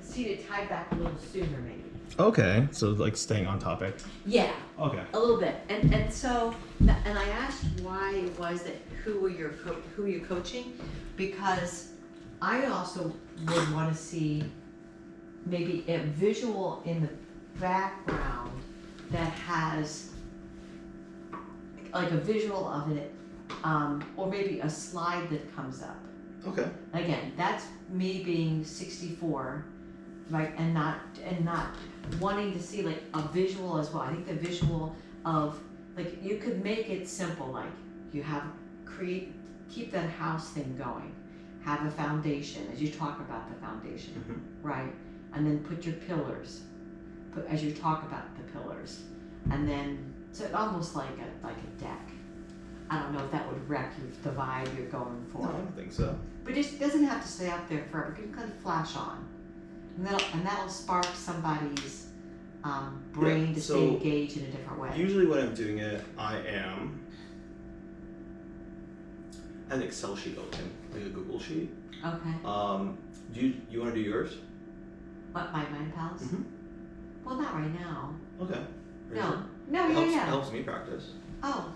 see it tied back a little sooner maybe. Okay, so like staying on topic. Yeah. Okay. A little bit, and so, and I asked why it was that who were you coaching, because I also would want to see maybe a visual in the background that has like a visual of it, or maybe a slide that comes up. Okay. Again, that's me being 64, right, and not wanting to see like a visual as well. I think the visual of like you could make it simple, like you have keep that house thing going, have a foundation as you talk about the foundation, right, and then put your pillars, as you talk about the pillars, and then so almost like a deck. I don't know if that would wreck the vibe you're going for. No, I don't think so. But it doesn't have to stay up there forever. It can kind of flash on, and that'll spark somebody's brain to stay engaged in a different way. Usually when I'm doing it, I am an Excel sheet open, like a Google sheet. Okay. Do you want to do yours? What, my Mind Palace? Mm-hmm. Well, not right now. Okay. No, It yeah. helps me practice. Oh,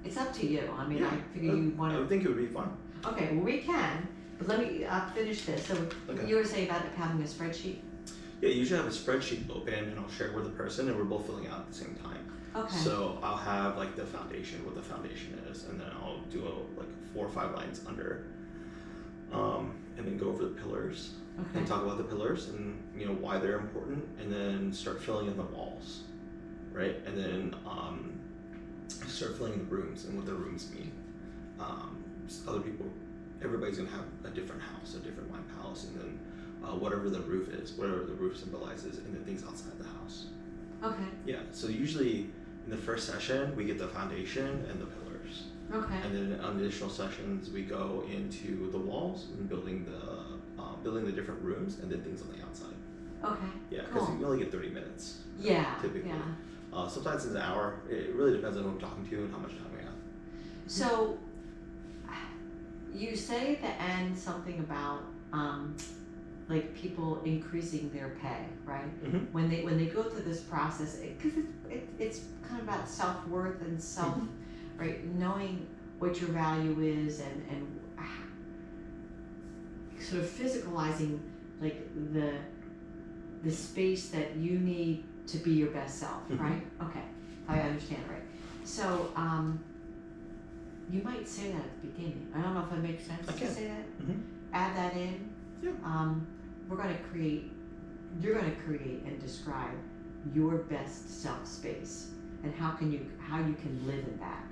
it's up to you. I mean, Yeah. I figure you want I to. would think it would be fun. Okay, well, we can, but let me finish this. So you were saying about having a spreadsheet? Yeah, you usually have a spreadsheet open, and I'll share it with the person, and we're both filling out at the same time. Okay. So I'll have like the foundation, what the foundation is, and then I'll do like 4 or 5 lines under, and then go over the pillars, and talk about the pillars and why they're important, and then start filling in the walls, right? And then start filling in the rooms and what the rooms mean. Everybody's gonna have a different house, a different Mind Palace, and then whatever the roof is, whatever the roof symbolizes, and then things outside the house. Okay. Yeah, so usually in the first session, we get the foundation and the pillars. Okay. And then on the additional sessions, we go into the walls and building the different rooms and then things on the outside. Okay. Yeah, because you only get 30 minutes. Yeah. Typically. Yeah. Sometimes it's an hour. It really depends on who I'm talking to and how much time we have. So, you say at the end something about like people increasing their pay, right? Mm-hmm. When they go through this process, because it's kind of about self-worth and self, right? Knowing what your value is and sort of physicalizing like the space that you need to be your best self, right? Okay, I understand, right? So you might say that at the beginning. I don't know if it makes sense to say that. Mm-hmm. Add that in. Yeah. You're going to create and describe your best self space and how you can live in that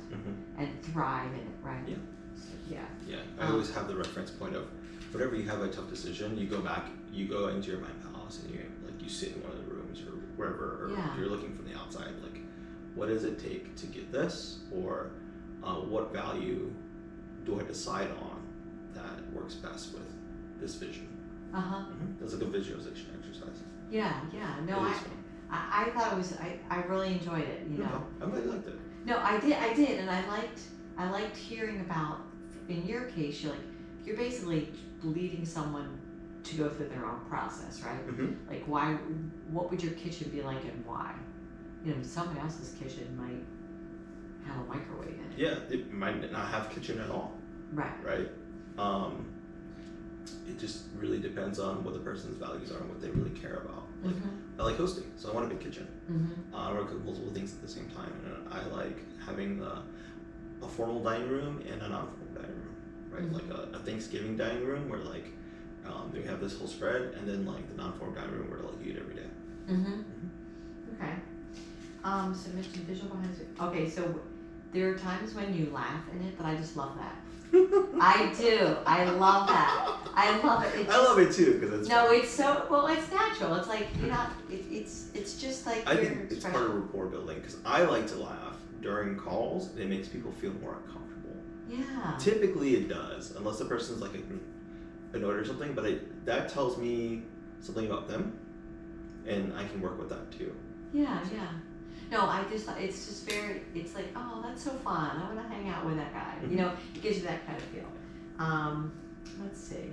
and thrive in it, right? Yeah. So, yeah. Yeah. I always have the reference point of whenever you have a tough decision, you go into your Mind Palace and you sit in one of the rooms or wherever, or you're looking from the outside, like what does it take to get this, or what value do I decide on that works best with this vision? That's like a visualization exercise. Yeah. No, I thought it was. I really enjoyed it. I'm glad you liked it. No, I did, and I liked hearing about. In your case, you're basically leading someone to go through their own process, right? Like why? What would your kitchen be like, and why? Someone else's kitchen might have a microwave in it. Yeah, it might not have kitchen at all. Right. Right. It just really depends on what the person's values are and what they really care about. Like, I like hosting, so I want a big kitchen. I want to cook multiple things at the same time, and I like having a formal dining room and a non-formal dining room, right? Like a Thanksgiving dining room where we have this whole spread, and then like the non-formal dining room where you eat every day. Okay. So mention visual behind it. Okay, so there are times when you laugh in it, but I just love that. I do. I love that. I love it. I love it too because it's fun. It's so it's natural. It's like you're not. It's just like I think it's part of rapport building because I like to laugh during calls and it makes people feel more uncomfortable. Yeah. Typically it does, unless the person's like annoyed or something. But that tells me something about them, and I can work with that too. Yeah. No, it's just very, it's like, oh, that's so fun. I want to hang out with that guy. It gives you that kind of feel. Let's see.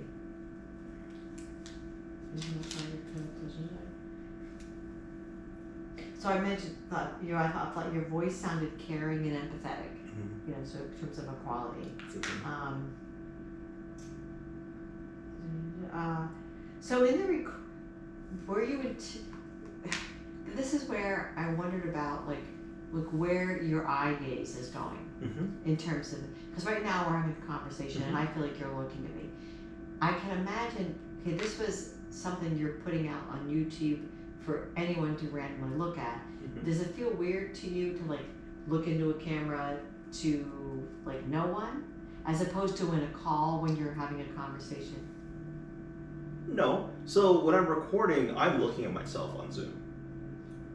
So I mentioned that I thought your voice sounded caring and empathetic. Mm-hmm. You know, so in terms of equality. So in the were you this is where I wondered about like where your eye gaze is going in terms of, because right now we're having a conversation and I feel like you're looking at me. I can imagine, okay, this was something you're putting out on YouTube for anyone to randomly look at. Does it feel weird to you to like look into a camera to like no one, as opposed to in a call when you're having a conversation? No. So when I'm recording, I'm looking at myself on Zoom.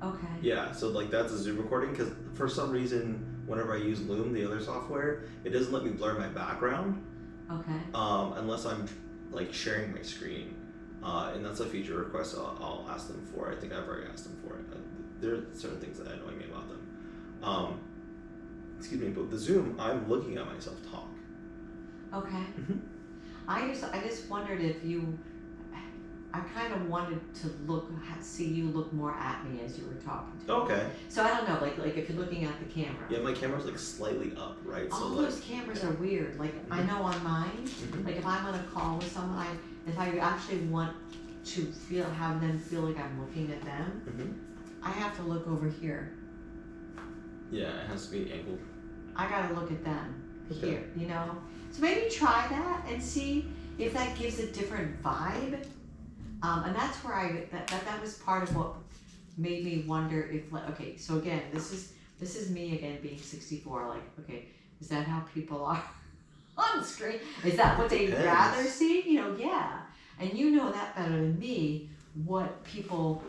Okay. Yeah, so like that's a Zoom recording, because for some reason, whenever I use Loom, the other software, it doesn't let me blur my background. Okay. Unless I'm like sharing my screen, and that's a feature request I'll ask them for. I think I've already asked them for it. There are certain things that annoy me about them. Excuse me, but the Zoom, I'm looking at myself talk. Okay. I just wondered if you. I kind of wanted to see you look more at me as you were talking to me. Okay. So I don't know, like if you're looking at the camera. Yeah, my camera's like slightly up, right? All so those cameras are weird. Like I know on mine, like if I'm on a call with someone, if I actually want to have them feel like I'm looking at them, I have to look over here. Yeah, it has to be angled. I gotta look at them here, you know? So maybe try that and see if that gives a different vibe. And that's where that was part of what made me wonder if, like, okay, so again, this is me again being 64. Like, okay, is that how people are on screen? Is that what they'd rather see? You know, yeah. And you know that better than me, what people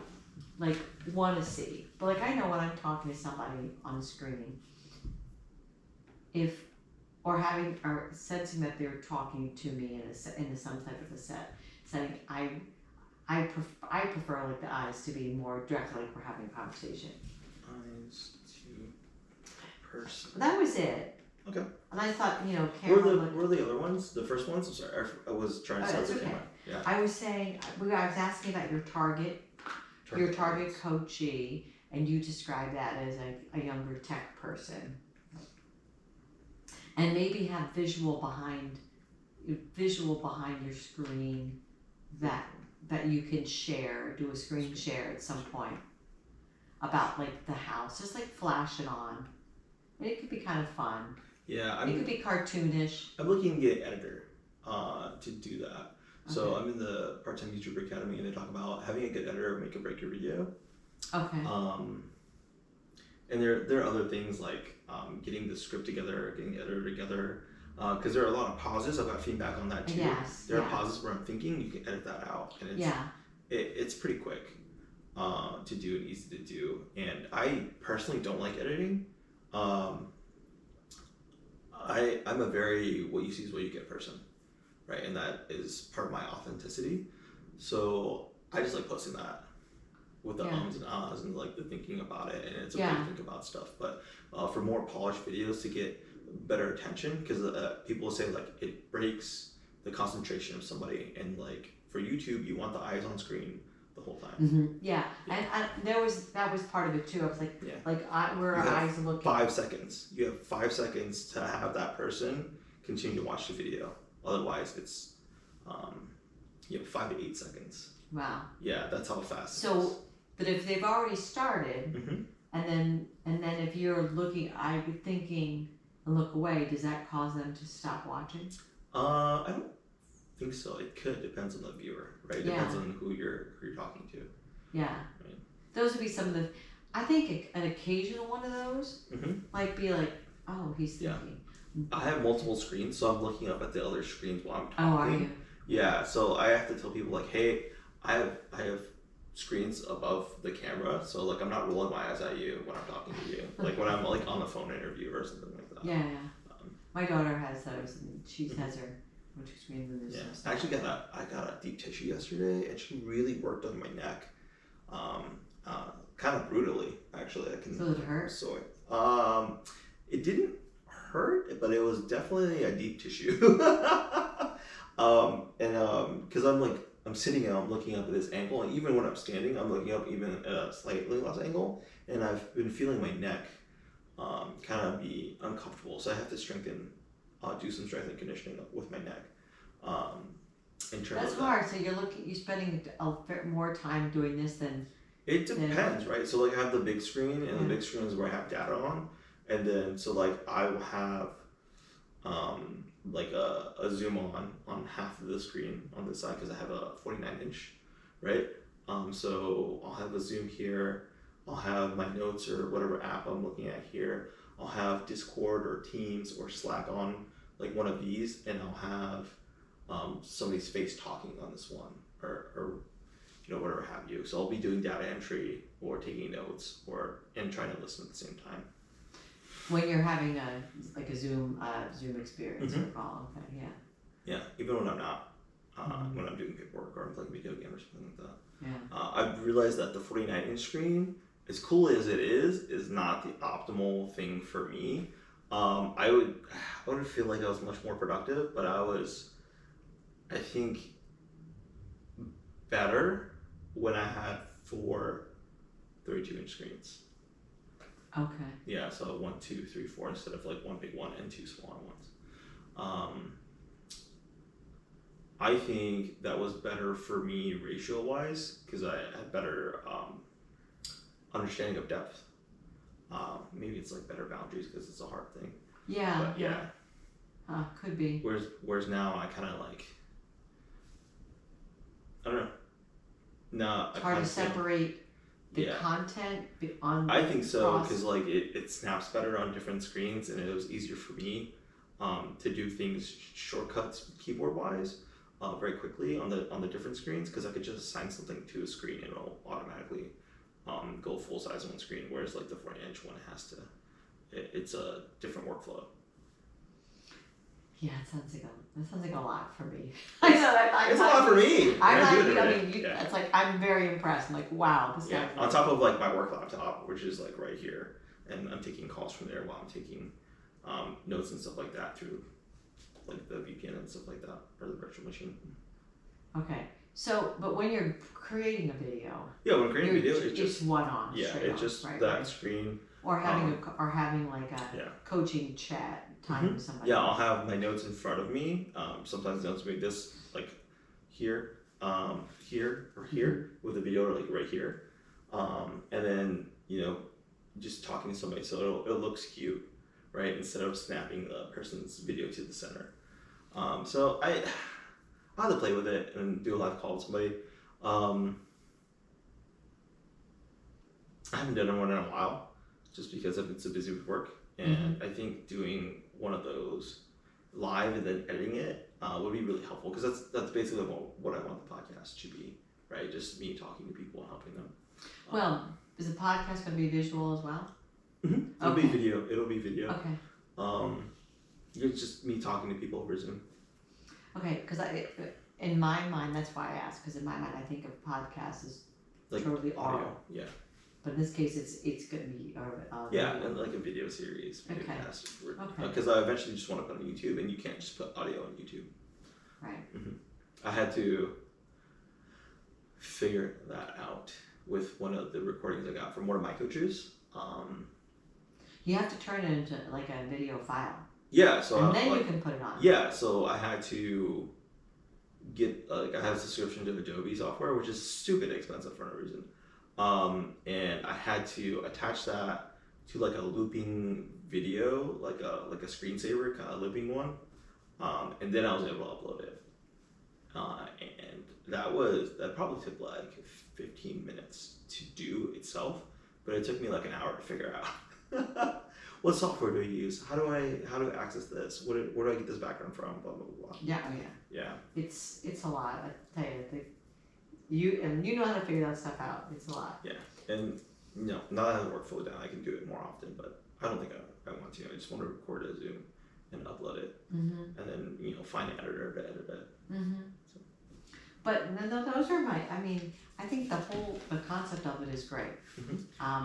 like want to see. But like I know when I'm talking to somebody on the screen, or sensing that they're talking to me in some type of a setting, I prefer like the eyes to be more direct, like we're having a conversation. Eyes to person. That was it. Okay. And I thought, you know, were the other ones? The first ones? I'm sorry, I was trying to start the camera. Yeah. I was saying, I was asking about your target coachee, and you described that as a younger tech person. And maybe have visual behind your screen that you can share, do a screen share at some point about like the house, just like flash it on. And it could be kind of fun. Yeah, it could be cartoonish. I'm looking to get an editor to do that. So I'm in the part-time YouTuber Academy, and they talk about having a good editor make or break your video. Okay. And there are other things like getting the script together, getting the editor together, because there are a lot of pauses. I've got feedback on that too. Yes. There are pauses where I'm thinking. You can edit that out, and it's pretty quick to do and easy to do. And I personally don't like editing. I'm a very what you see is what you get person, right? And that is part of my authenticity. So I just like posting that with the ums and ahs and like the thinking about it, and it's okay to think about stuff. But for more polished videos to get better attention, because people say like it breaks the concentration of somebody, and like for YouTube you want the eyes on screen the whole time. And that was part of it too. I was like, where our eyes are looking. 5 seconds. You have 5 seconds to have that person continue to watch the video. Otherwise, it's 5 to 8 seconds. Wow. Yeah, that's how fast. So, but if they've already started, and then if you're looking, thinking and look away, does that cause them to stop watching? I don't think so. It could. Depends on the viewer, right? It depends on who you're talking to. Yeah. Right. Those would be some of the. I think an occasional one of those might be like, oh, he's thinking. I have multiple screens, so I'm looking up at the other screens while I'm talking. Oh, are you? Yeah. So I have to tell people like, hey, I have screens above the camera, so like I'm not rolling my eyes at you when I'm talking to you, like when I'm like on the phone interview or something like that. Yeah. My daughter has those, and she has her. I actually got a deep tissue yesterday, and she really worked on my neck, kind of brutally. Actually, So did it hurt? It didn't hurt, but it was definitely a deep tissue. Because I'm like I'm sitting and I'm looking up at this angle, and even when I'm standing, I'm looking up even at a slightly less angle, and I've been feeling my neck kind of be uncomfortable, so I have to do some strength and conditioning with my neck. In terms That's of hard. So you're spending more time doing this than. It depends, right? So like I have the big screen, and the big screen is where I have data on, and then so like I will have like a zoom on half of the screen on this side because I have a 49-inch, right? So I'll have a zoom here. I'll have my notes or whatever app I'm looking at here. I'll have Discord or Teams or Slack on like one of these, and I'll have somebody's face talking on this one, or whatever have you. So I'll be doing data entry or taking notes and trying to listen at the same time. When you're having a Zoom experience, Mm-hmm. okay, yeah. Yeah, even when I'm not, when I'm doing paperwork or I'm playing video game or something like that. Yeah. I've realized that the 49-inch screen, as cool as it is not the optimal thing for me. I would feel like I was much more productive, but I think, better when I had 4 32-inch screens. Okay. Yeah, so 1, 2, 3, 4 instead of like one big one and 2 smaller ones. I think that was better for me ratio-wise because I had better understanding of depth. Maybe it's like better boundaries because it's a hard thing. Yeah. But yeah. Could be. Whereas now I kind of like, I don't know. No, it's hard to separate the content on. I think so because like it snaps better on different screens, and it was easier for me to do things shortcuts keyboard wise very quickly on the different screens because I could just assign something to a screen and it'll automatically go full size on one screen. Whereas like the 40-inch one it's a different workflow. Yeah, that sounds like a lot for me. I know that. It's a lot for me. It's like I'm very impressed. I'm like, wow, this Yeah. On top of like my work laptop, which is like right here, and I'm taking calls from there while I'm taking notes and stuff like that through like the VPN and stuff like that, or the virtual machine. Okay. So, but when you're creating a video, when creating a video, it's just one on. Yeah, it's just that screen. Or having like a coaching chat time with somebody. Yeah, I'll have my notes in front of me. Sometimes notes will be this like here, here or here with the video like right here, and then just talking to somebody so it looks cute, right? Instead of snapping the person's video to the center. So I have to play with it and do a live call with somebody. I haven't done one in a while, just because I've been so busy with work. And I think doing one of those live and then editing it would be really helpful because that's basically what I want the podcast to be, right? Just me talking to people and helping them. Well, is the podcast going to be visual as well? Mm-hmm. It'll be video. Okay. It's just me talking to people over Zoom. Okay, because in my mind, that's why I asked. Because in my mind, I think of podcasts as like totally audio. Yeah. But in this case, it's going to be and like a video series. Okay. Because I eventually just want to put on YouTube, and you can't just put audio on YouTube. Right. Mm-hmm. I had to figure that out with one of the recordings I got from one of my coaches. You have to turn it into like a video file. Yeah. So and then you can put it on. Yeah. So I had to get I have a subscription to Adobe software, which is stupid expensive for no reason. And I had to attach that to like a looping video, like a screensaver kind of looping one, and then I was able to upload it. And that probably took like 15 minutes to do itself, but it took me like an hour to figure out what software do I use, how do I access this, where do I get this background from, blah blah blah. Yeah. Yeah. It's a lot. I tell you, you know how to figure that stuff out. It's a lot. Yeah, and now that I have the workflow down, I can do it more often. But I don't think I want to. I just want to record a Zoom and upload it, and then find an editor to edit it. So. But those are I think the concept of it is great.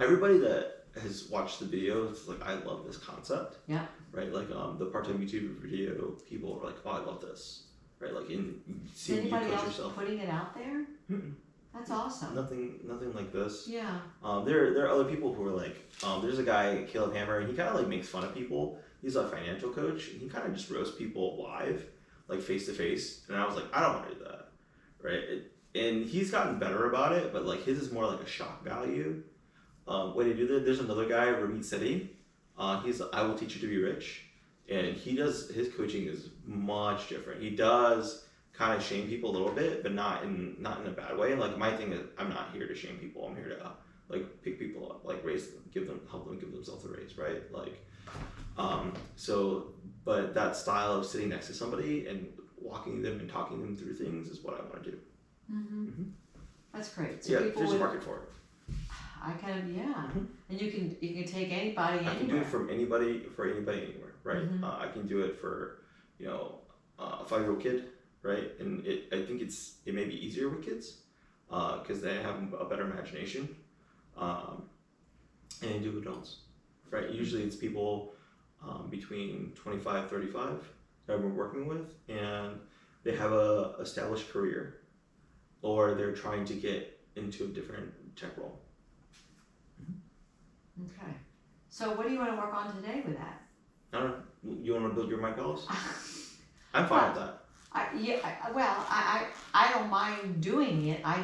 Everybody that has watched the video is like, I love this concept. Yeah. Right, like the part-time YouTube video people are like, oh, I love this. right? Like in Is seeing you anybody coach else yourself. putting it out there? Mm-mm. That's awesome. Nothing like this. Yeah. There are other people who are like, there's a guy, Caleb Hammer, and he kind of like makes fun of people. He's a financial coach, and he kind of just roasts people live, like face to face. And I was like, I don't want to do that, right? And he's gotten better about it, but like his is more like a shock value. When you do that, there's another guy, Ramit Sethi. He's I Will Teach You to Be Rich, and his coaching is much different. He does kind of shame people a little bit, but not in a bad way. Like my thing is, I'm not here to shame people. I'm here to like pick people up, like raise them, help them give themselves a raise, right? Like, but that style of sitting next to somebody and walking them and talking them through things is what I want to do. Mm-hmm. That's great. So yeah, people there's a market for it. I can, and you can take anybody anywhere. I can do it from anybody anywhere, right? Mm-hmm. I can do it for a 5-year-old kid, right? And I think it may be easier with kids because they have a better imagination, and do adults, right? Usually it's people between 25, 35 that we're working with, and they have a established career, or they're trying to get into a different tech role. Okay. So what do you want to work on today with that? I don't know. You want to build your mind palace? I'm fine with that. I don't mind doing it. I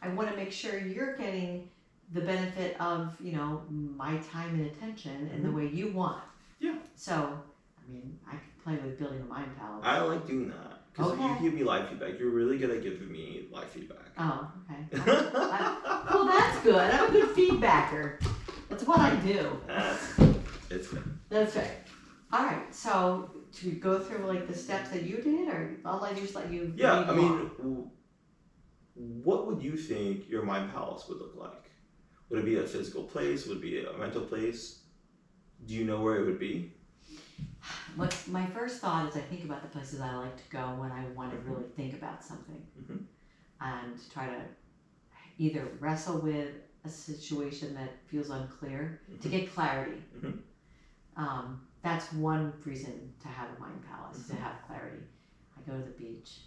want to make sure you're getting the benefit of, my time and attention in the way you want. Yeah. So, I mean, I could play with building a mind palace. I like doing that. Because Okay. you give me live feedback. You're really good at giving me live feedback. Oh, okay. Well, that's good. I'm a good feedbacker. That's what I do. It's good. That's right. All right. So to go through like the steps that you did, or I'll just let you. Yeah, I mean, what would you think your mind palace would look like? Would it be a physical place? Would it be a mental place? Do you know where it would be? What my first thought is, I think about the places I like to go when I want to really think about something, and try to either wrestle with a situation that feels unclear to get clarity. That's one reason to have a mind palace, to have clarity. I go to the beach.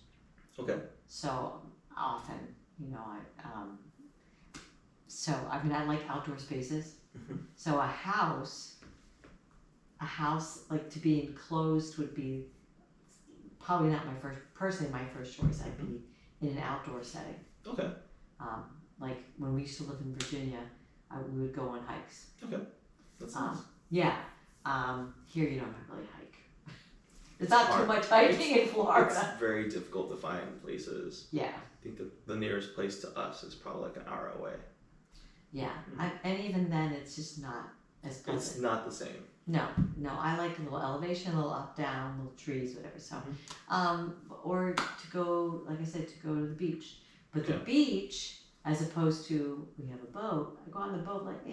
Okay. So often, I like outdoor spaces. So a house like to be enclosed would be probably not my first choice. I'd be in an outdoor setting. Okay. Like when we used to live in Virginia, we would go on hikes. Okay. That's nice. Yeah. Here you don't really hike. There's not too much hiking in Florida. It's very difficult to find places. Yeah. I think the nearest place to us is probably like an hour away. Yeah. And even then, it's just not as pleasant. It's not the same. No. I like a little elevation, a little up, down, little trees, whatever. So, or to go, like I said, to go to the beach. But the beach, as opposed to we have a boat, I go on the boat like,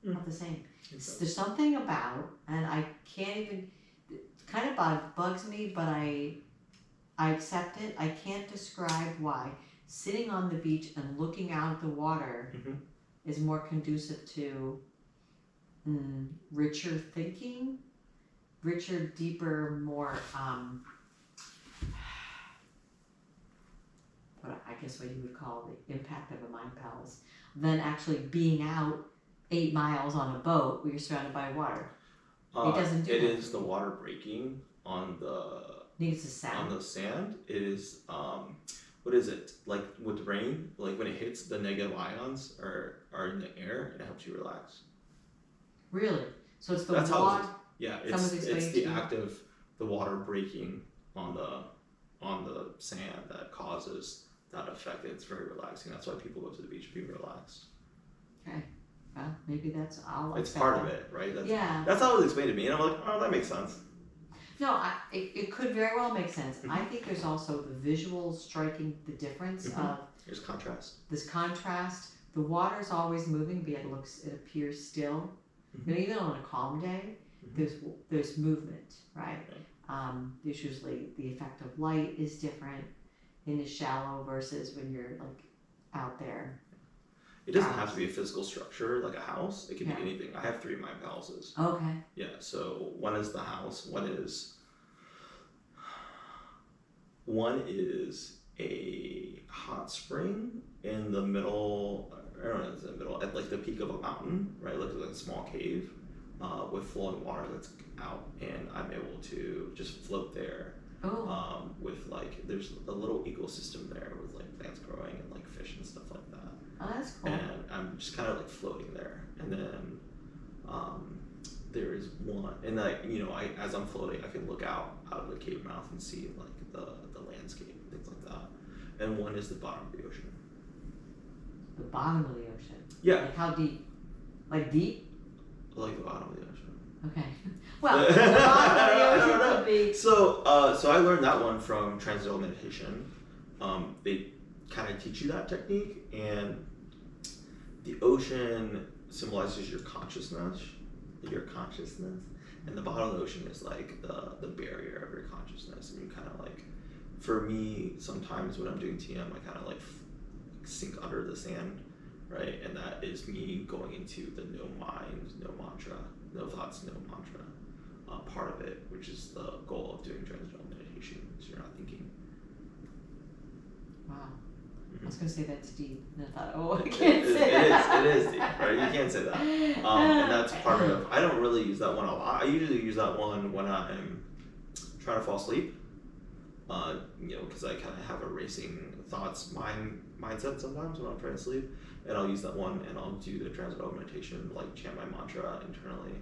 not the same. There's something about, and I can't even, it kind of bugs me, but I accept it. I can't describe why. Sitting on the beach and looking out at the water is more conducive to richer thinking, richer, deeper, more, what you would call the impact of a mind palace, than actually being out 8 miles on a boat where you're surrounded by water. It doesn't do that. It is the water breaking on the. I think it's the sand. On the sand, it is. What is it like with rain? Like when it hits, the negative ions are in the air, and it helps you relax. Really? So it's the water. Yeah, it's the act of the water breaking on the sand that causes that effect. It's very relaxing. That's why people go to the beach to be relaxed. Okay. Well, maybe that's all. It's part of it, right? That's how it was explained to me, and I'm like, oh, that makes sense. No, it could very well make sense. I think there's also the visual striking the difference of. There's contrast. This contrast. The water's always moving, but it appears still. Even on a calm day, there's movement, right? There's usually the effect of light is different in the shallow versus when you're like out there. It doesn't have to be a physical structure like a house. It can be anything. I have 3 mind palaces. Okay. Yeah. So one is the house. One is One is a hot spring in the middle, I don't know, it's in the middle, at like the peak of a mountain, right? Like a small cave with flowing water that's out, and I'm able to just float there. Oh. With like, there's a little ecosystem there with like plants growing and like fish and stuff like that. Oh, that's cool. And I'm just kind of like floating there. And then there is one, and like, you know, as I'm floating, I can look out of the cave mouth and see like the landscape and things like that. And one is the bottom of the ocean. The bottom of the ocean? Yeah. Like how deep? Like deep? Like the bottom of the ocean. Okay. Well, the bottom of the ocean would be. So I learned that one from transcendental meditation. They kind of teach you that technique, and the ocean symbolizes your consciousness, and the bottom of the ocean is like the barrier of your consciousness, and you kind of like, for me, sometimes when I'm doing TM, I kind of like sink under the sand, right? And that is me going into the no mind, no mantra, no thoughts, no mantra part of it, which is the goal of doing transcendental meditation, so you're not thinking. Wow. Mm-hmm. I was going to say that's deep, and I thought, oh, I can't say that. It is deep, right? You can't say that. And that's part of, I don't really use that one a lot. I usually use that one when I'm trying to fall asleep, you know, because I kind of have a racing thoughts mindset sometimes when I'm trying to sleep, and I'll use that one, and I'll do the transcendental meditation, like chant my mantra internally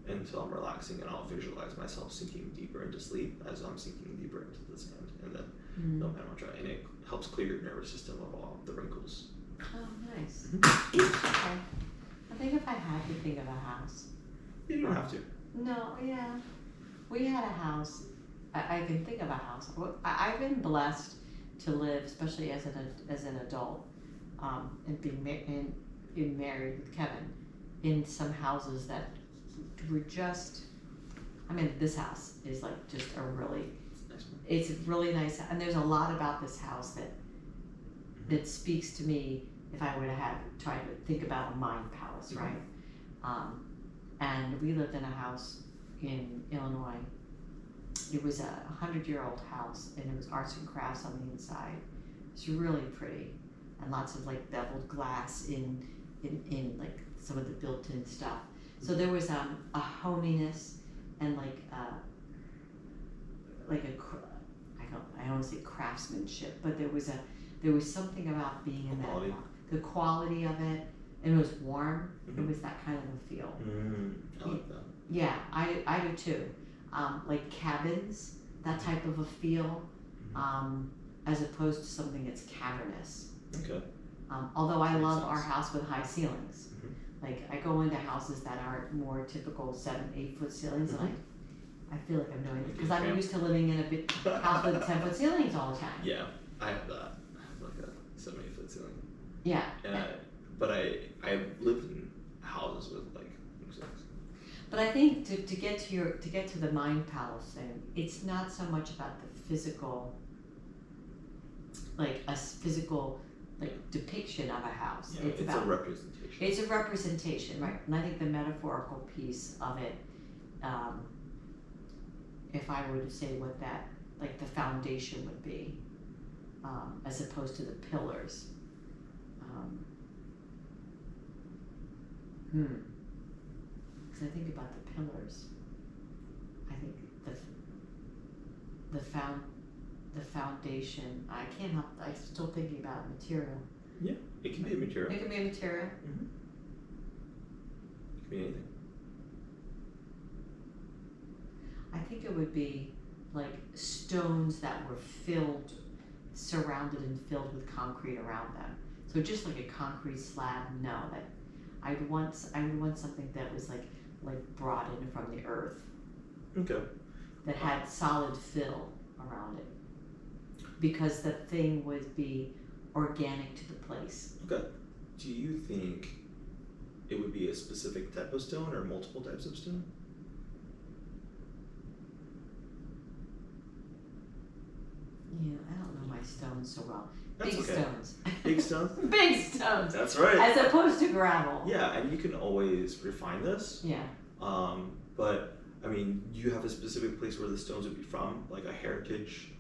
until I'm relaxing, and I'll visualize myself sinking deeper into sleep as I'm sinking deeper into the sand, and then no mantra, and it helps clear your nervous system of all the wrinkles. Oh, nice. Mm-hmm. Okay. I think if I had to think of a house. You don't have to. No, yeah. We had a house. I can think of a house. I've been blessed to live, especially as an adult, and being married with Kevin, in some houses that were just. I mean, this house is like just a really. It's really nice, and there's a lot about this house that speaks to me. If I were to try to think about a mind palace, right? And we lived in a house in Illinois. It was a 100-year-old house, and it was arts and crafts on the inside. It's really pretty, and lots of like beveled glass in like some of the built-in stuff. So there was a hominess and like I don't want to say craftsmanship, but there was something about being in that, the quality of it, and it was warm. It was that kind of a feel. I like that. Yeah, I do too. Like cabins, that type of a feel, as opposed to something that's cavernous. Okay. Although I love our house with high ceilings. Like I go into houses that are more typical 7-8 foot ceilings, and I feel like I'm doing it because I'm used to living in a big house with 10-foot ceilings all the time. Yeah, I have that. I have like a 7-8 foot ceiling. Yeah. But I lived in houses with like 6. But I think to get to the mind palace thing, it's not so much about the physical, like a physical like depiction of a house. Yeah, it's a representation. It's a representation, right? And I think the metaphorical piece of it, if I were to say what that, like the foundation would be, as opposed to the pillars. Because I think about the pillars. I think the foundation. I can't help. I'm still thinking about material. Yeah, it can be a material. It can be a material. It can be anything. I think it would be like stones that were surrounded and filled with concrete around them. So just like a concrete slab. No, that I would want something that was like brought in from the earth. Okay. That had solid fill around it, because the thing would be organic to the place. Okay. Do you think it would be a specific type of stone or multiple types of stone? Yeah, I don't know my stones so well. That's Big okay. stones. Big stones? Big stones. That's right. As opposed to gravel. Yeah, and you can always refine this. Yeah. But I mean, you have a specific place where the stones would be from, like a heritage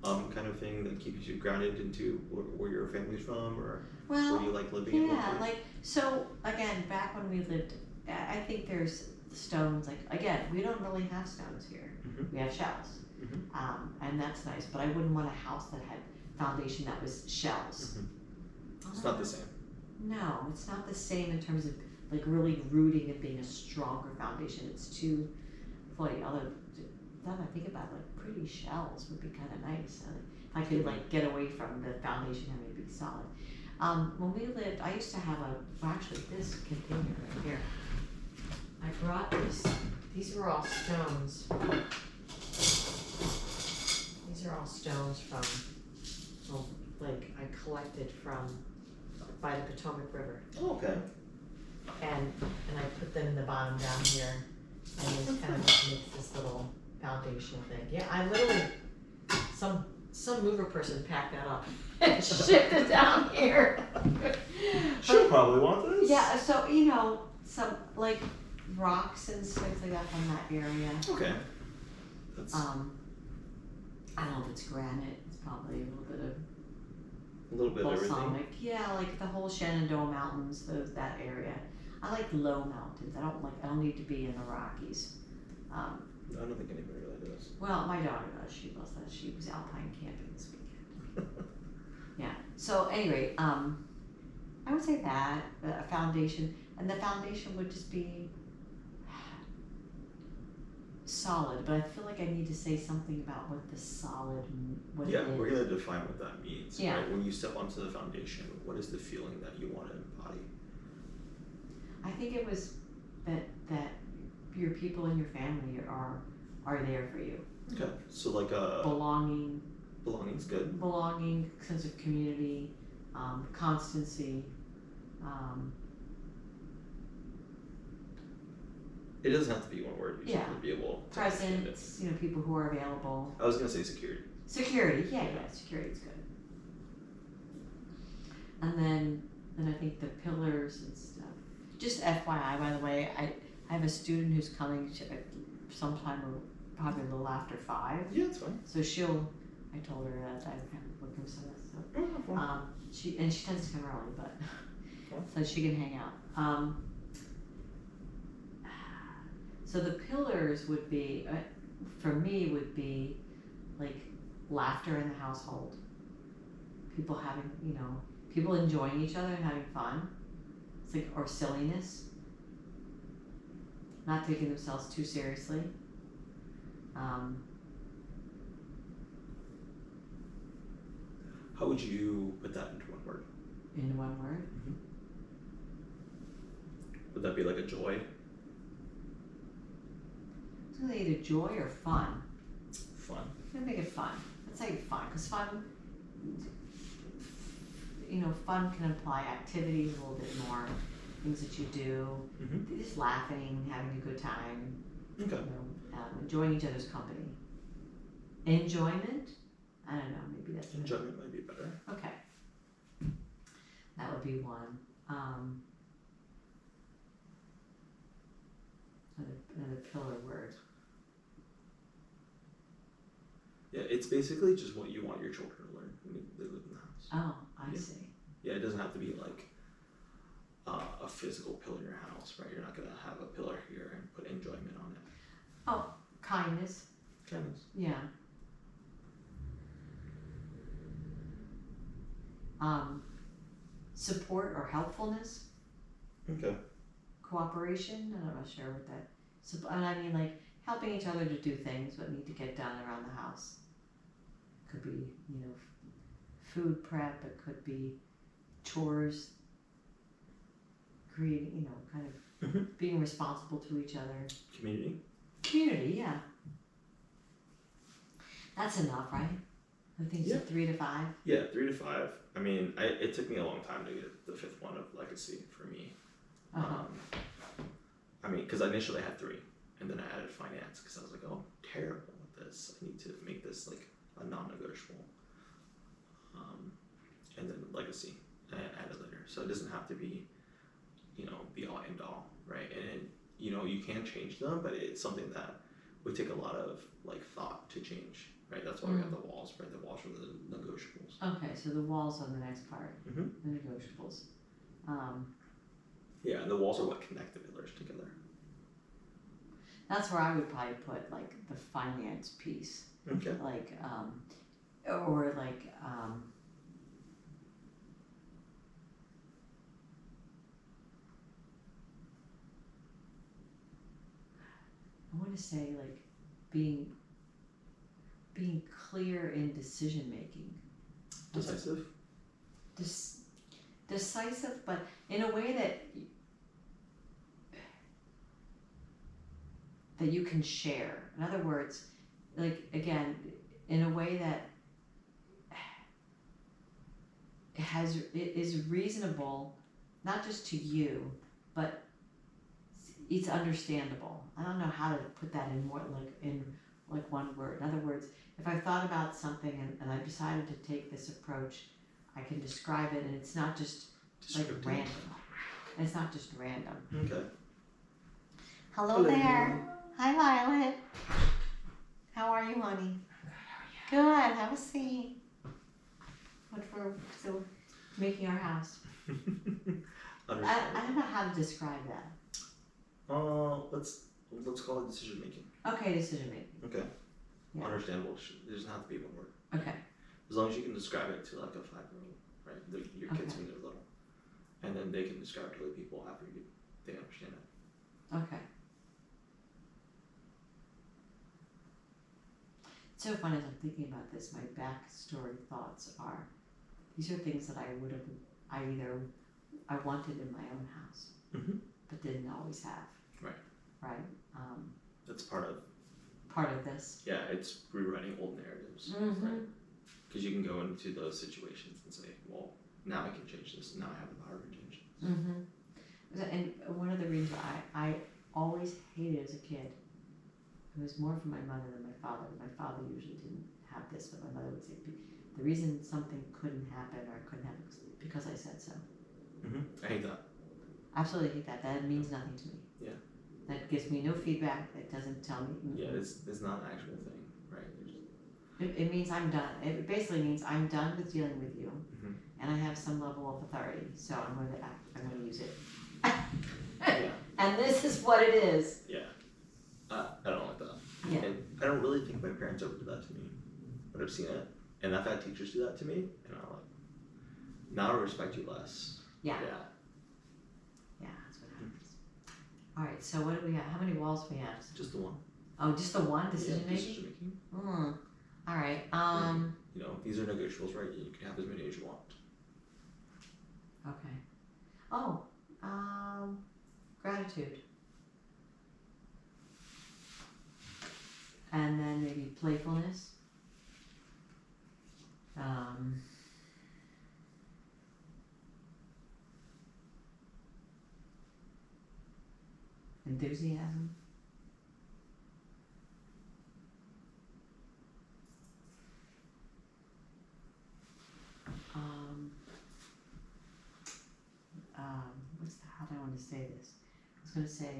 kind of thing that keeps you grounded into where your family's from, or Well, where you like living? yeah, like, so, again, back when we lived, I think there's stones, like, again, we don't really have stones here. Mm-hmm. We have shells. Mm-hmm. And that's nice, but I wouldn't want a house that had foundation that was shells. Mm-hmm. It's not the same. No, it's not the same in terms of, like, really rooting and being a stronger foundation. It's too floaty, although, now that I think about it, like, pretty shells would be kind of nice. If I could, like, get away from the foundation having to be solid. When we lived, I used to have actually this container right here. I brought these were all stones. These are all stones from, like, I collected from by the Potomac River. Oh, okay. And I put them in the bottom down here, and this kind of makes this little foundation thing. Yeah, I literally, some mover person packed that up and shipped it down here. She'll probably want this. Yeah, so, some, like, rocks and things like that from that area. Okay. That's I don't know if it's granite. It's probably a little bit of everything. balsamic. Yeah, like the whole Shenandoah Mountains, that area. I like low mountains. I don't need to be in the Rockies. I don't think anybody really does. Well, my daughter does. She loves that. She was alpine camping this weekend. Yeah. So anyway, I would say that a foundation, and the foundation would just be solid. But I feel like I need to say something about what the solid, what it is. We're gonna define what that means. Yeah. Right? When you step onto the foundation, what is the feeling that you want to embody? I think it was that your people and your family are there for you. Okay. So like belonging's good. Belonging, sense of community, constancy. It doesn't have to be one word. You just have to be able to understand it. Presence, people who are available. I was gonna say security. Security, yeah, security's good. And then I think the pillars and stuff. Just FYI, by the way, I have a student who's coming sometime, probably a little after 5. Yeah, it's fine. So I told her that I kind of look some of that stuff. Oh, she tends to come early, but so she can hang out. So the pillars would be, for me, would be like laughter in the household. People having, people enjoying each other and having fun. It's like, or silliness. Not taking themselves too seriously. How would you put that into one word? In one word? Mm-hmm. Would that be like a joy? It's gonna be either joy or fun. Fun. I'm gonna make it fun. Let's say fun, because fun, fun can imply activities a little bit more, things that you do, just laughing, having a good time, Okay. Enjoying each other's company. Enjoyment? I don't know, maybe that's Enjoyment might be better. Okay. That would be one. Another pillar word. Yeah, it's basically just what you want your children to learn when they live in the house. Oh, I see. Yeah, it doesn't have to be like a physical pillar in your house, right? You're not gonna have a pillar here and put enjoyment on it. Oh, kindness. Kindness. Yeah. Support or helpfulness. Okay. Cooperation. I'm not sure what that. And I mean, like helping each other to do things what need to get done around the house. Could be, food prep. It could be chores. Creating, kind of being responsible to each other. Community. Community, yeah. That's enough, right? I think so. 3 to 5. Yeah, 3 to 5. I mean, it took me a long time to get the 5th one of legacy for me. I mean, because I initially had 3, and then I added finance because I was like, oh, terrible with this. I need to make this like a non-negotiable. And then legacy I added later, so it doesn't have to be, be all end all, right? And you can change them, but it's something that would take a lot of like thought to change, right? That's why we have the walls, right? The walls are the negotiables. Okay, so the walls are the next part, Mm-hmm. the negotiables. Yeah, and the walls are what connect the pillars together. That's where I would probably put like the finance piece, Okay. like, or like, I want to say like being clear in decision making. Decisive. Decisive, but in a way that you can share. In other words, like again, in a way that it is reasonable, not just to you, but it's understandable. I don't know how to put that in more in one word. In other words, if I've thought about something and I've decided to take this approach, I can describe it, and it's not just like random. It's not just random. Okay. Hello there. Hi, Violet. How are you, honey? Good. Have a seat. What for? So, making our house. I don't know how to describe that. Let's call it decision making. Okay, decision making. Okay. Yeah. Understandable. It doesn't have to be one word. Okay. As long as you can describe it to like a 5-year-old, right? Your kids when they're little, and then they can describe it to other people after they understand it. Okay. It's so funny as I'm thinking about this, my backstory thoughts are, these are things that I wanted in my own house, but didn't always have. Right. Right. That's part of this. Yeah, it's rewriting old narratives, right? Because you can go into those situations and say, well, now I can change this. Now I have the power to change this. And one of the reasons I always hated as a kid, it was more from my mother than my father. My father usually didn't have this, but my mother would say, the reason something couldn't happen or couldn't happen was because I said so. I hate that. Absolutely hate that. That means nothing to me. Yeah. That gives me no feedback. It doesn't tell me. Yeah, it's not an actual thing, right? It means I'm done. It basically means I'm done with dealing with you, and I have some level of authority. So I'm going to act. I'm going to use it. Yeah. And this is what it is. Yeah. I don't like that. Yeah. And I don't really think my parents ever did that to me, but I've seen it, and I've had teachers do that to me, and I'm like, now I respect you less. Yeah. Yeah. Yeah, that's what happens. All right. So what do we have? How many walls do we have? Just the one. Oh, just the one decision making. Decision making. All right. You know, these are negotiables, right? You can have as many as you want. Okay. Oh, gratitude. And then maybe playfulness. Enthusiasm. How do I want to say this? I was going to say,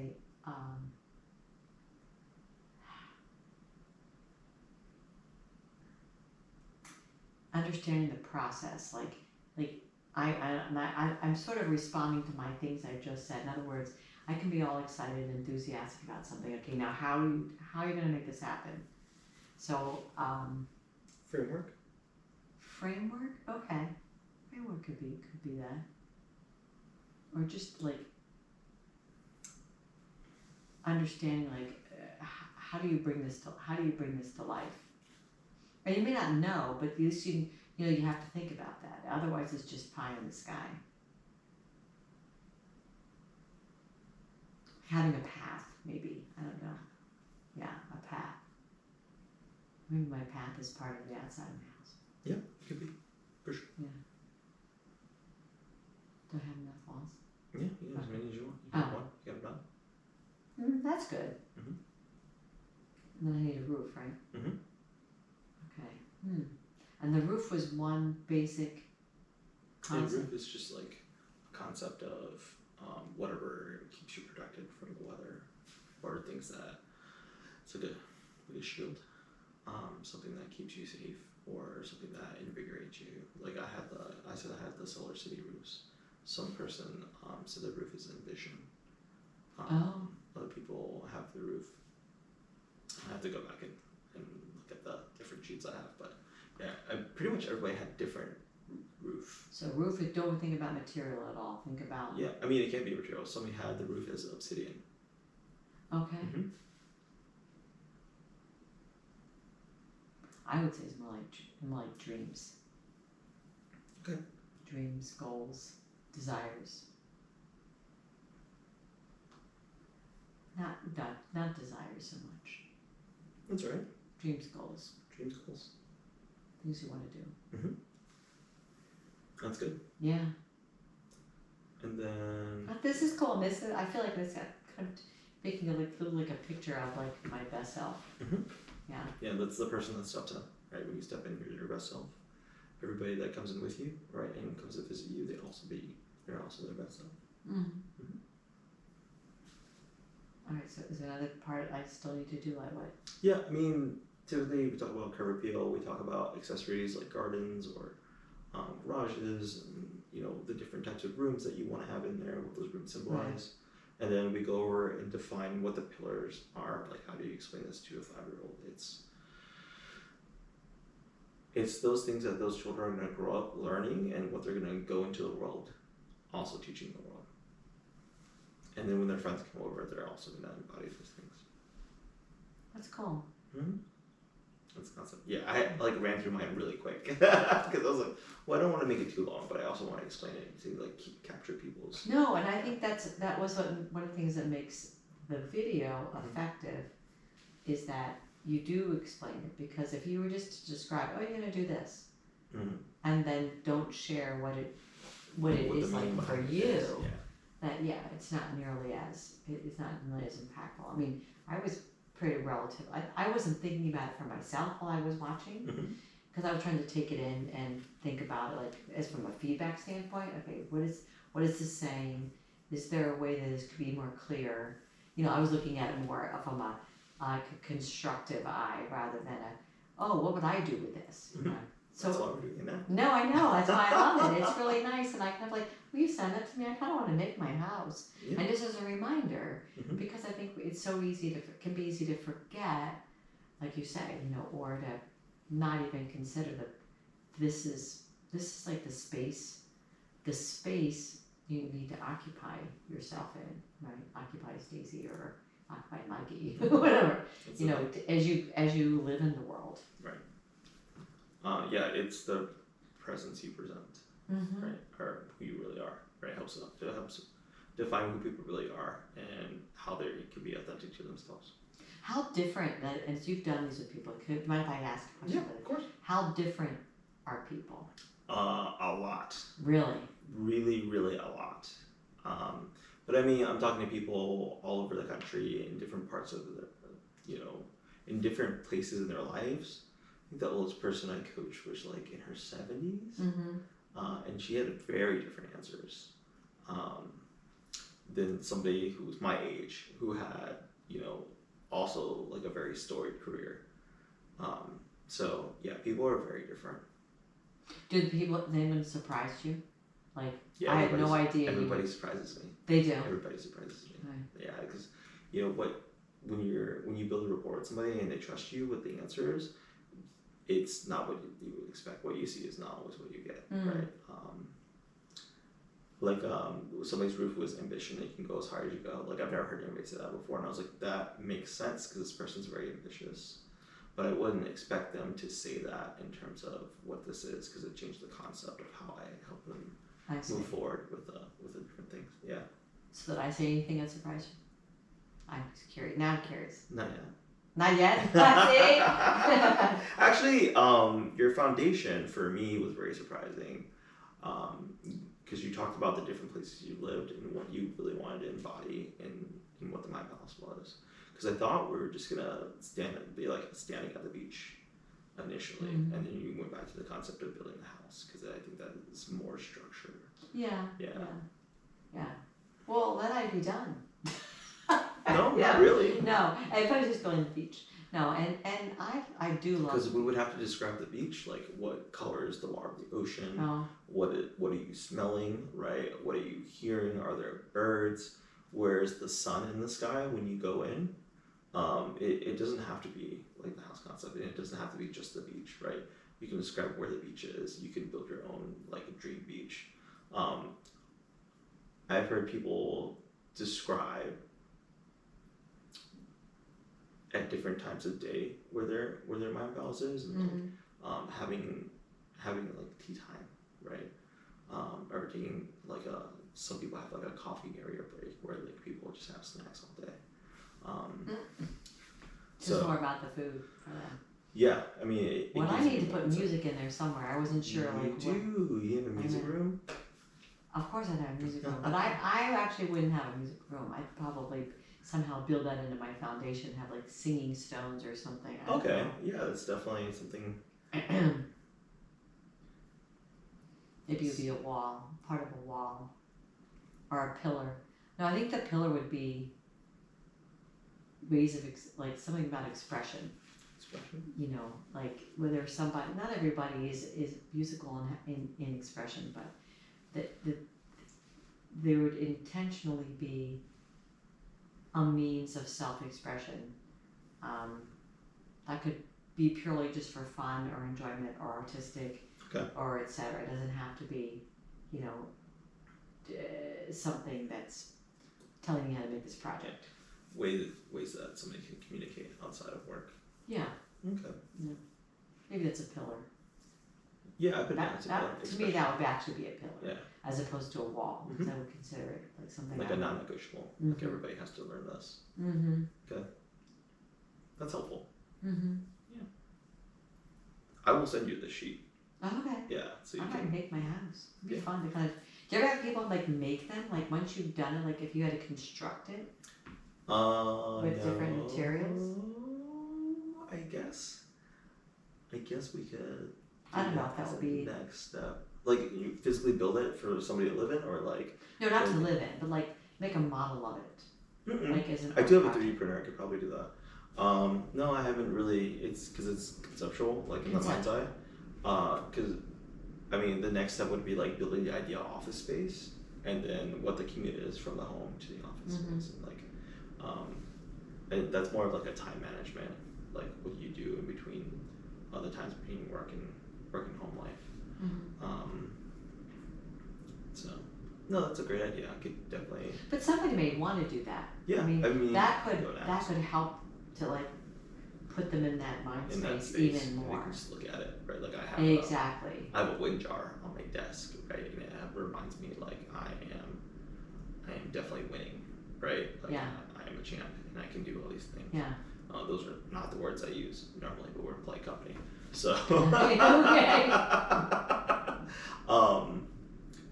understanding the process, I'm sort of responding to my things I just said. In other words, I can be all excited and enthusiastic about something. Okay, now how are you going to make this happen? So Framework. Okay, framework could be that, or just like understanding how do you bring this to life? And you may not know, but at least you have to think about that. Otherwise, it's just pie in the sky. Having a path, maybe. I don't know. Yeah, a path. Maybe my path is part of the outside of my house. Yeah, it could be. For sure. Yeah. Do I have enough walls? Yeah, you can have as many as you want. You got one, you got it done. That's good. And then I need a roof, right? Okay. And the roof was one basic concept. The roof is just like a concept of whatever keeps you protected from the weather, or things that it's like a shield. something that keeps you safe or something that invigorates you. Like I said I had the Solar City roofs. Some person said the roof is Envision. Other people have the roof. I have to go back and look at the different sheets I have, but yeah, pretty much everybody had different roof. So roof, don't think about material at all. Think about. Yeah, I mean it can't be material. Somebody had the roof as obsidian. Okay. Mm-hmm. I would say it's more like dreams. Okay. Dreams, goals, desires. Not desires so much. That's right. Dreams, goals. Dreams, goals. Things you want to do. Mm-hmm. That's good. Yeah. And then. But this is cool. I feel like this got kind of making like a picture of like my best self. Mm-hmm. Yeah. Yeah, that's the person that steps up, right? When you step in, you're your best self. Everybody that comes in with you, right, and comes to visit you, they're also their best self. Mm-hmm. Mm-hmm. All right. So is there another part I still need to do? Like what? Yeah, I mean, typically we talk about curb appeal. We talk about accessories like gardens or garages, and the different types of rooms that you want to have in there, what those rooms symbolize. Right. And then we go over and define what the pillars are. Like, how do you explain this to a 5-year-old? It's those things that those children are going to grow up learning, and what they're going to go into the world also teaching the world. And then when their friends come over, they're also going to embody those things. That's cool. Mm-hmm. That's the concept. Yeah, I ran through mine really quick because I was like, well, I don't want to make it too long, but I also want to explain it to capture people's. No, and I think that was one of the things that makes the video effective, is that you do explain it. Because if you were just to describe, oh, you're gonna do this, and then don't share what it is like for you, it's not nearly as impactful. I mean, I was pretty relative. I wasn't thinking about it for myself while I was watching, because I was trying to take it in and think about it like as from a feedback standpoint. Okay, what is this saying? Is there a way that this could be more clear? I was looking at it more from a constructive eye rather than what would I do with this? So that's why we're doing that. No, I know. That's why I love it. It's really nice, and I kind of like, will you send it to me? I kind of want to make my house, and just as a reminder, because I think it's so can be easy to forget, like you say, or to not even consider that this is like the space you need to occupy yourself in, right? Occupy Stacy or occupy Mikey, whatever. As you live in the world. Right. It's the presence you present, right, or who you really are, right? It helps define who people really are and how they can be authentic to themselves. How different, as you've done these with people, mind if I ask a question? Yeah, of course. How different are people? A lot. Really? Really, really a lot. But I mean, I'm talking to people all over the country in different parts of in different places in their lives. I think the oldest person I coached was like in her 70s, and she had very different answers than somebody who was my age, who had, also like a very storied career. So yeah, people are very different. Did anyone surprise you? Like, I had no idea. Everybody surprises me. They do. Everybody surprises me. Right. Yeah, because when you build a rapport with somebody and they trust you with the answers, it's not what you would expect. What you see is not always what you get, right? Somebody's roof was ambition, and you can go as hard as you go. Like, I've never heard anybody say that before, and I was like, that makes sense because this person's very ambitious. But I wouldn't expect them to say that in terms of what this is, because it changed the concept of how I help them move forward with the different things. Yeah. So did I say anything that surprised you? I'm just curious. Now I'm curious. Not yet. Not yet? Actually, your foundation for me was very surprising, because you talked about the different places you lived and what you really wanted to embody in what the My Palace was. Because I thought we were just gonna be like standing at the beach initially, and then you went back to the concept of building the house, because I think that is more structured. Yeah. Well, then I'd be done. No, not really. No, if I was just going to the beach. No, and I do love. Because we would have to describe the beach, like what color is the water of the ocean? No. What are you smelling, right? What are you hearing? Are there birds? Where is the sun in the sky when you go in? It doesn't have to be like the house concept, and it doesn't have to be just the beach, right? You can describe where the beach is. You can build your own like dream beach. I've heard people describe at different times of day where their mind palace is, and having like tea time, right? Or taking like some people have like a coffee area break where like people just have snacks all day. Just more about the food for them. Yeah, I mean, Well, I need to put music in there somewhere. I wasn't sure. You have a music room? Of course I'd have a music room, but I actually wouldn't have a music room. I'd probably somehow build that into my foundation, have like singing stones or something. Okay, yeah, that's definitely something. Maybe it would be a wall, part of a wall, or a pillar. No, I think the pillar would be ways of like something about expression. You know, like whether somebody, not everybody is musical in expression, but that there would intentionally be a means of self-expression that could be purely just for fun or enjoyment or artistic, or etc. It doesn't have to be, you know, something that's telling you how to make this project. Ways that somebody can communicate outside of work. Yeah. Okay. Yeah. Maybe that's a pillar. Yeah, I could. That to me, that would actually be a pillar. Yeah. As opposed to a wall, because I would consider it like something like a non-negotiable. Like everybody has to learn this. Okay. That's helpful. Yeah. I will send you the sheet. Oh, okay. Yeah, so you I can might make my house. It'd be fun to kind of. Do you ever have people like make them? Like once you've done it, like if you had to construct it with different materials. I guess we could. I don't know if that would be next step. Like you physically build it for somebody to live in, or like. No, not to live in, but like make a model of it. Like as an. I do have a 3D printer. I could probably do that. No, I haven't really. It's because it's conceptual, like in the mind's eye. Because, I mean, the next step would be like building the ideal office space, and then what the commute is from the home to the office space, and like, and that's more of like a time management, like what you do in between, the times between work and home life. So, no, that's a great idea. I could definitely. But somebody may want to do that. Yeah, I mean that could help to like put them in that mind space even more. You can just look at it, right? Like I have I have a wind jar on my desk, right? And it reminds me like I am definitely winning, right? Like I am a champ and I can do all these things. Yeah. Those are not the words I use normally, but we're a play company. So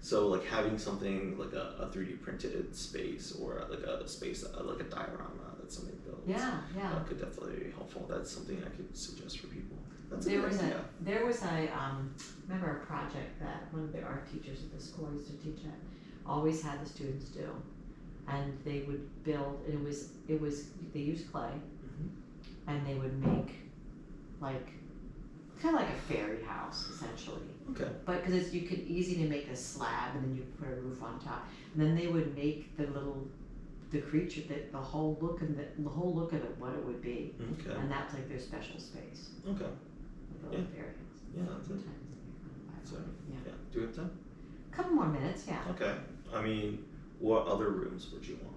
so like having something like a 3D printed space or like a space like a diorama that somebody builds. That could definitely be helpful. That's something I could suggest for people. That's there was a remember a project that one of the art teachers at the school I used to teach at always had the students do, and they would build. And it was they used clay, and they would make like kind of like a fairy house essentially. Okay. But because you could easily make a slab and then you put a roof on top, and then they would make the creature, the whole look of it, what it would be. Okay. And that's like their special space. Okay. Like fairy house. Yeah, that's it. So yeah. Do we have time? A couple more minutes, yeah. Okay. I mean, what other rooms would you want?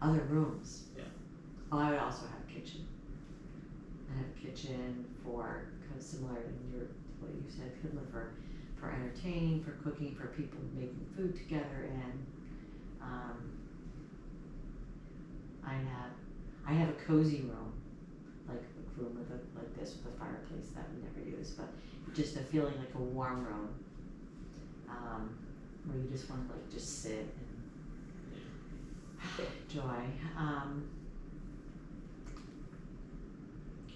Other rooms. Yeah. Oh, I would also have a kitchen. I have a kitchen for kind of similar to what you said, for entertaining, for cooking, for people making food together, and I have a cozy room, like a room with like this with a fireplace that we never use, but just a feeling like a warm room, where you just want to like just sit and enjoy.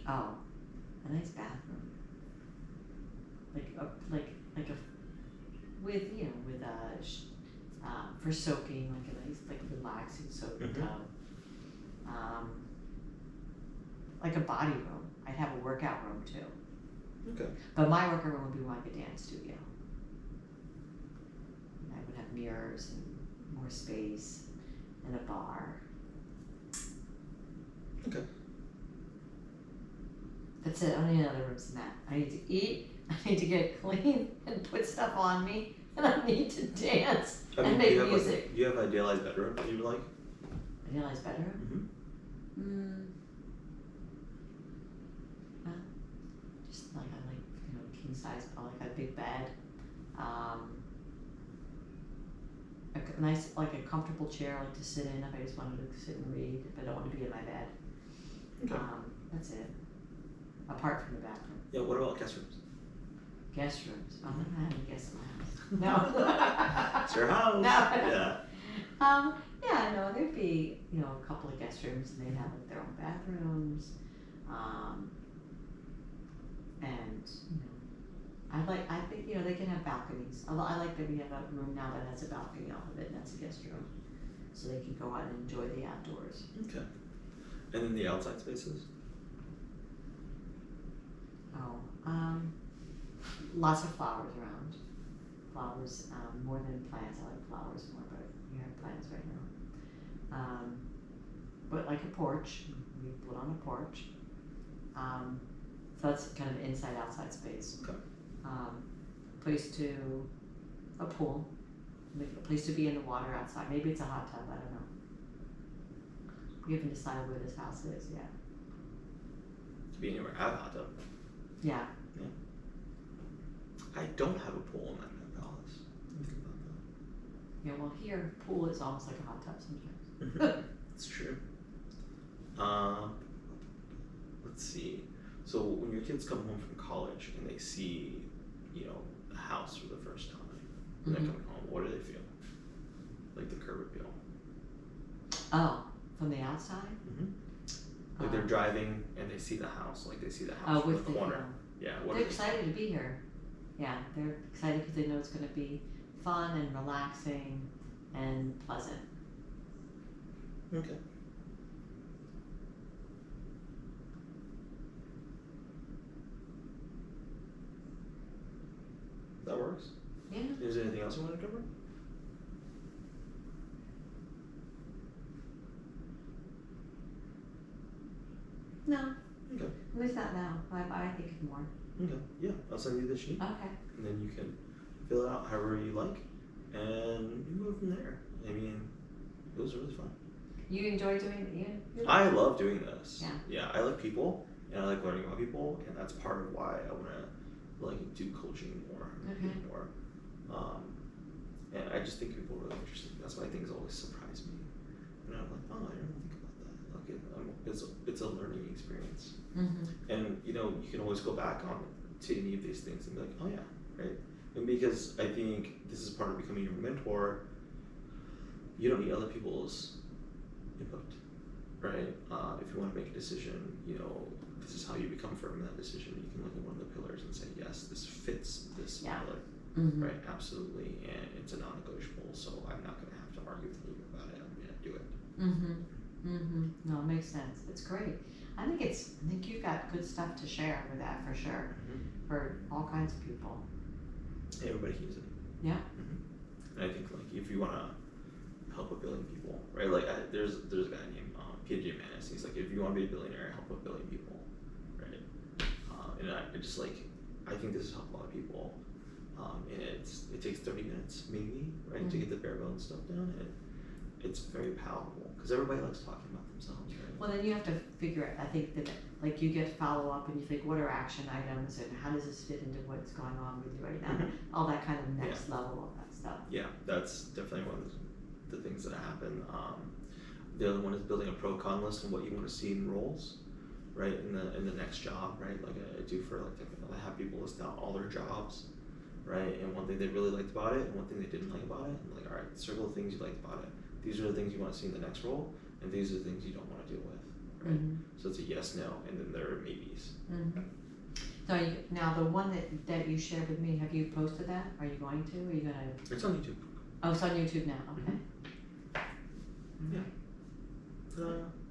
A nice bathroom, for soaking, like a nice like relaxing soaking tub. like a body room. I'd have a workout room too. Okay. But my workout room would be more like a dance studio. And I would have mirrors and more space and a bar. Okay. That's it. I don't need another rooms than that. I need to eat. I need to get clean and put stuff on me. And I need to dance and make music. Do you have an idealized bedroom that you would like? Idealized bedroom? Mm-hmm. Just like I like, king size, but like a big bed. A nice, like a comfortable chair, like to sit in if I just wanted to sit and read, but I don't want to be in my bed. Okay. That's it. Apart from the bathroom. Yeah. What about guest rooms? Guest rooms. Oh, I don't have any guests in my house. No. It's your house. No. Yeah. Yeah, no, there'd be, a couple of guest rooms and they'd have like their own bathrooms. And, I think, they can have balconies. Although I like that we have a room now that has a balcony off of it and that's a guest room. So they can go out and enjoy the outdoors. Okay. And then the outside spaces? Lots of flowers around. Flowers, more than plants. I like flowers more, but we have plants right now. But like a porch, we put on a porch. So that's kind of inside outside space. Okay. A pool, a place to be in the water outside. Maybe it's a hot tub, I don't know. We haven't decided where this house is yet. To be anywhere, have a hot tub. Yeah. I don't have a pool in my palace. Let me think about that. Yeah, well here, pool is almost like a hot tub sometimes. It's true. Let's see. So when your kids come home from college and they see, the house for the first time, and they're coming home, what do they feel? Like the curb appeal. Oh, from the outside? Mm-hmm. Like they're driving and they see the house, like they see the house from the corner. Yeah. They're excited to be here. Yeah, they're excited because they know it's going to be fun and relaxing and pleasant. Okay. That works. Yeah. Is there anything else you want to cover? No. Okay. At least not now. I think of more. Okay. Yeah, I'll send you the sheet. Okay. And then you can fill it out however you like, and you go from there. I mean, it was really fun. You enjoy doing it? I love doing this. Yeah. Yeah, I like people, and I like learning about people, and that's part of why I want to do coaching more, more. And I just think people are really interesting. That's why things always surprise me. And I'm like, oh, I didn't think about that. Like it's a learning experience. Mm-hmm. And you can always go back on to any of these things and be like, oh yeah, right. And because I think this is part of becoming your mentor, you don't need other people's input, right? If you want to make a decision, this is how you become firm in that decision. You can look at one of the pillars and say, yes, this fits this pillar, right? Absolutely, and it's a non-negotiable. So I'm not going to have to argue with you about it. I'm going to do it. No, it makes sense. It's great. I think you've got good stuff to share with that for sure, for all kinds of people. Everybody can use it. Yeah. And I think if you want to help a billion people, right? Like there's a guy named PJ Manis. He's like, if you want to be a billionaire, help a billion people, right? And I just I think this has helped a lot of people. And it takes 30 minutes maybe, right, to get the bare bones stuff done, and it's very palatable because everybody likes talking about themselves, right? Well, then you have to figure it. I think that you get follow up and you think, what are action items and how does this fit into what's going on with you right now? All that kind of next level of that stuff. Yeah, that's definitely one of the things that happen. The other one is building a pro-con list and what you want to see in roles, right? In the next job, right? Like I do for I have people list out all their jobs, right? And one thing they really liked about it and one thing they didn't like about it. And all right, circle the things you liked about it. These are the things you want to see in the next role, and these are the things you don't want to deal with, right? So it's a yes, no, and then there are maybes. So now the one that you shared with me, have you posted that? Are you going to? Are you gonna? It's on YouTube. Oh, it's on YouTube now. Okay. Yeah.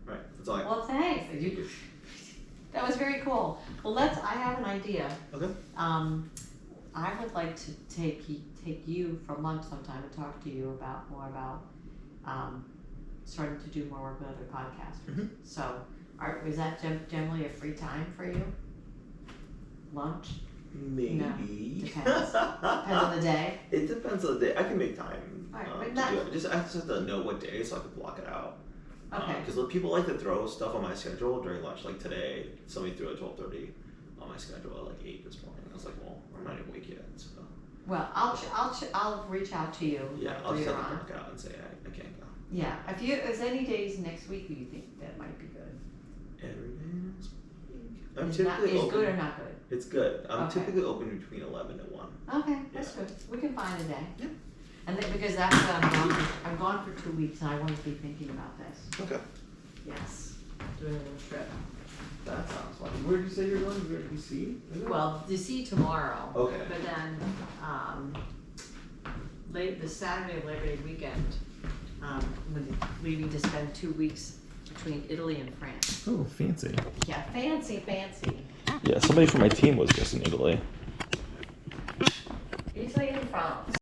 Right. That's all. Well, thanks. That was very cool. Well, I have an idea. Okay. I would like to take you for lunch sometime and talk to you more about starting to do more work with other podcasters. Mm-hmm. So, is that generally a free time for you? Lunch? Maybe. No, depends. Depends on the day. It depends on the day. I can make time. Alright, to but do it. I just have to know what day so I can block it out. Okay. Because people like to throw stuff on my schedule during lunch. Like today, somebody threw at 12:30 on my schedule at like 8 this morning. I was like, well, I'm not even awake yet. So. Well, I'll reach out to you. Yeah, I'll just later have to on. block it out and say I can't go. Yeah, if any days next week you think that might be good. Every day next week. I'm Is typically open. good or not good? It's good. I'm Okay. typically open between 11 and 1. Okay, that's good. We can find a day. Yeah. And then, because that's I'm gone for 2 weeks and I want to be thinking about this. Okay. Yes, doing a little trip. That sounds fun. Where did you say you're going? You're going to DC? Well, DC tomorrow. Okay. But then, the Saturday of Labor Day weekend, we're leaving to spend 2 weeks between Italy and France. Oh, fancy. Yeah, fancy. Yeah, somebody from my team was just in Italy. Italy and France.